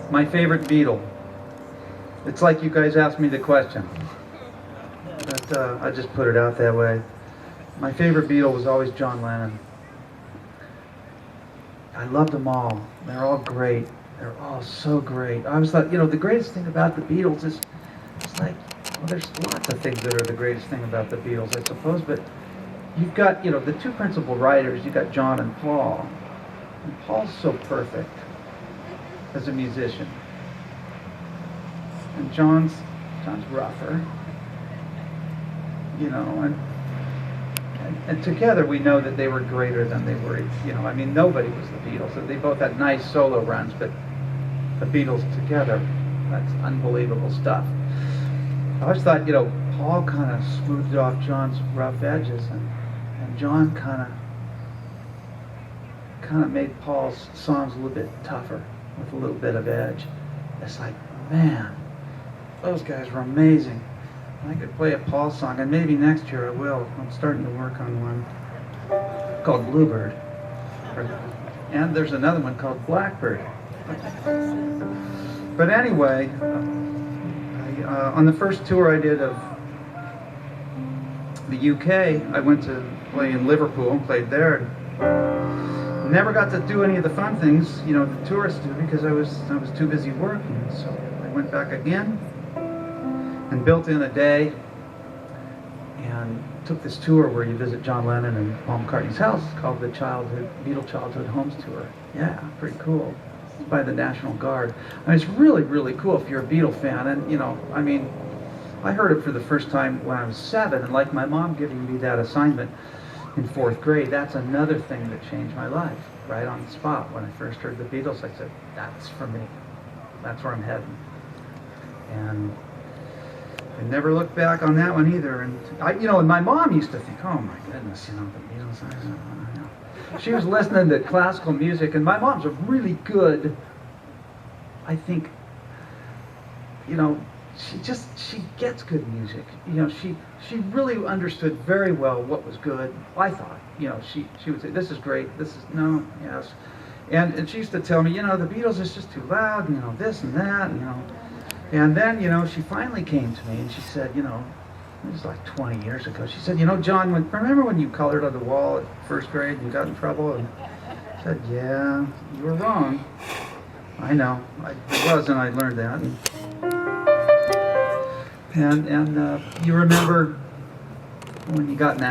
My favorite Beatle. It's like you guys asked me the question. But I just put it out that way. My favorite Beatle was always John Lennon. I loved them all. They're all great. They're all so great. I always thought, the greatest thing about the Beatles is, it's like, well, there's lots of things that are the greatest thing about the Beatles, I suppose, but you've got, the two principal writers, you've got John and Paul. And Paul's so perfect as a musician. And John's rougher, and together we know that they were greater than they were, nobody was the Beatles. They both had nice solo runs, but the Beatles together, that's unbelievable stuff. I always thought, Paul kind of smoothed off John's rough edges, and John kind of made Paul's songs a little bit tougher, with a little bit of edge. It's like, man, those guys were amazing. I could play a Paul song, and maybe next year I will. I'm starting to work on one called Bluebird. And there's another one called Blackbird. But anyway, on the first tour I did of the UK, I went to play in Liverpool, played there. Never got to do any of the fun things, the tourists do, because I was too busy working. So I went back again and built in a day and took this tour where you visit John Lennon and Paul McCartney's house, called the Beatle Childhood Homes Tour. Yeah, pretty cool. It's by the National Guard. It's really, really cool if you're a Beatle fan. And, I heard it for the first time when I was 7, and like my mom giving me that assignment in 4th grade, that's another thing that changed my life, right on the spot. When I first heard the Beatles, I said, that's for me. That's where I'm heading. And I never looked back on that one either. And and my mom used to think, oh my goodness, the Beatles. She was listening to classical music, and my mom's a really good, I think, she gets good music. She really understood very well what was good. I thought, she would say, this is great, this is, no, yes. And she used to tell me, the Beatles is just too loud, this and that, And then, she finally came to me and she said, it was like 20 years ago. She said, John, remember when you colored on the wall at 1st grade and you got in trouble? And I said, yeah, you were wrong. I know, I was, and I learned that. And you remember when you got in that